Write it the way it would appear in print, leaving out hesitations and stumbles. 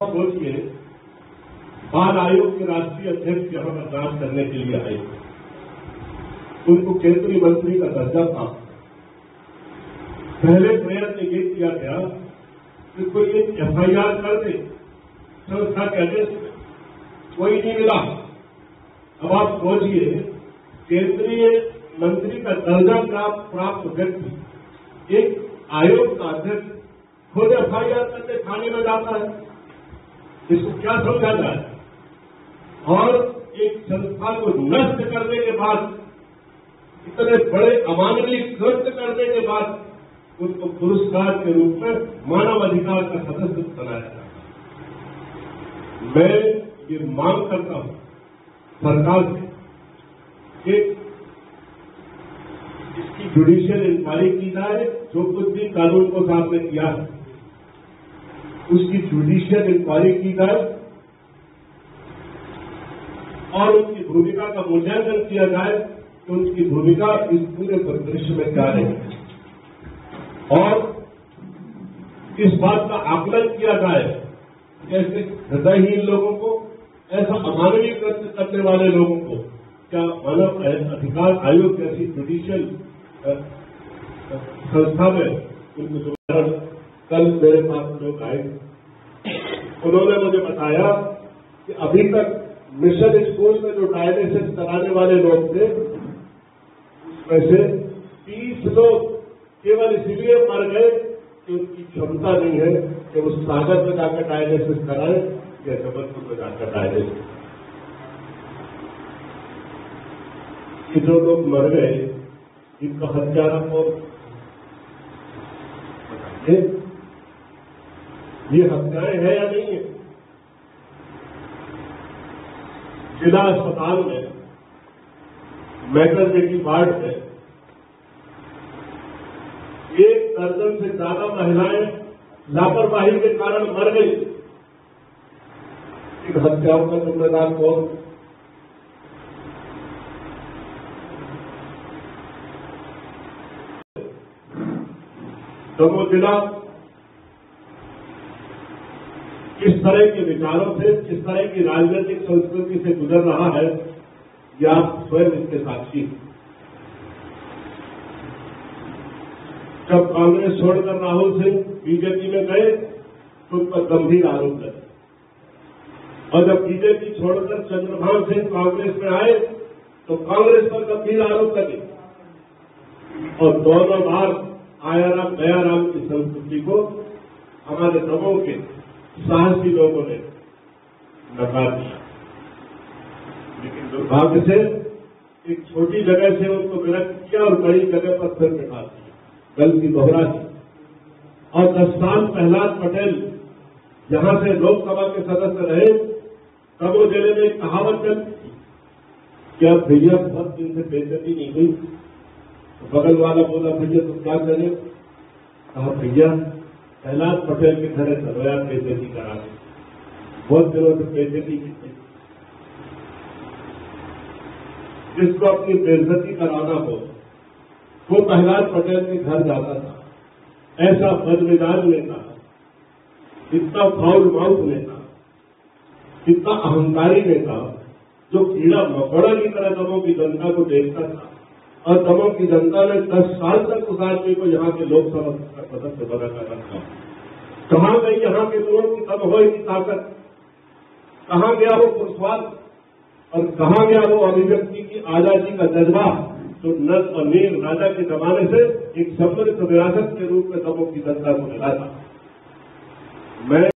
सोचिए, बाल आयोग के राष्ट्रीय अध्यक्ष यहां पर जांच करने के लिए आए, उनको केंद्रीय मंत्री का दर्जा था। पहले प्रयत्न ये किया गया कि कोई एक एफआईआर कर दे संस्था के अध्यक्ष, कोई नहीं मिला। अब आप सोचिए, केंद्रीय मंत्री का दर्जा प्राप्त व्यक्ति एक आयोग का अध्यक्ष खुद एफआईआर करके थाने में जाता है, इसको क्या समझा जाए? और एक संस्था को नष्ट करने के बाद, इतने बड़े अमानवीय कृत्य करने के बाद उनको पुरस्कार के रूप में मानव अधिकार का सदस्य बनाया जाता है। मैं ये मांग करता हूं सरकार से कि इसकी जुडिशियल इंक्वायरी की जाए। जो कुछ भी कानून को साथ में किया है उसकी जुडिशियल इंक्वायरी की जाए और उनकी भूमिका का मूल्यांकन किया जाए कि उनकी भूमिका इस पूरे परिदृश्य में क्या रही, और इस बात का आकलन किया जाए कि ऐसे हृदयहीन लोगों को, ऐसा अमानवीय कृत्य करने वाले लोगों को क्या मानव अधिकार आयोग जैसी जुडिशियल संस्था में उनको सुधारण। कल मेरे पास लोग आए, उन्होंने मुझे बताया कि अभी तक मिशन स्कूल में जो डायलिसिस कराने वाले लोग थे उसमें से 30 लोग केवल इसलिए मर गए कि उनकी क्षमता नहीं है कि उस सागर में जाकर डायलिसिस कराएं या जबलपुर में जाकर डायलिसिस। कि जो लोग मर गए इनका हत्यारा कौन? ये हत्याएं हैं या नहीं है? जिला अस्पताल में मैटरनिटी वार्ड में 1 दर्जन से ज्यादा महिलाएं लापरवाही के कारण मर गई। इन हत्याओं का जिम्मेदार कौन? दमोह जिला किस तरह के विचारों से, किस तरह की राजनीतिक संस्कृति से गुजर रहा है, ये आप स्वयं इसके साक्षी हैं। जब कांग्रेस छोड़कर राहुल सिंह बीजेपी में गए तो उन पर गंभीर आरोप लगे, और जब बीजेपी छोड़कर चंद्रभान सिंह कांग्रेस में आए तो कांग्रेस पर गंभीर आरोप लगे, और दोनों बार आयाराम दयाराम की संस्कृति को हमारे दमोह के साहसी लोगों ने नकार दिया। लेकिन दुर्भाग्य से एक छोटी जगह से उनको विरक्त किया और बड़ी जगह पर फिर बिठा दिया, गलती दोहरा दी। और 10 साल प्रहलाद पटेल यहां से लोकसभा के सदस्य रहे, दमोह जिले में एक कहावत चलती थी कि अब भैया बहुत दिन से बेइज्जती नहीं हुई। तो बगल वाला बोला, भैया तो क्या करें? कहा, भैया प्रहलाद पटेल के घर सर्वया बेइज्जती करा दी, बहुत दिनों से बेइज्जती की थी। जिसको अपनी बेइज्जती कराना हो वो प्रहलाद पटेल के घर जाता था। ऐसा बदमिजाज नेता, इतना फाउल माउथ नेता, इतना अहंकारी नेता, जो कीड़ा मकोड़ा की तरह दमोह की जनता को देखता था, और दमोह की जनता ने 10 साल तक उस आदमी को यहाँ के लोकसभा का सदस्य बनाकर रखा। कहाँ गई यहाँ के लोगों की दमोह की ताकत? कहाँ गया वो पुरुषवाद? और कहाँ गया वो अभिव्यक्ति की आजादी का जज्बा जो नल और नील राजा के जमाने से एक समृद्ध विरासत के रूप में दमोह की जनता को मिला था? मैं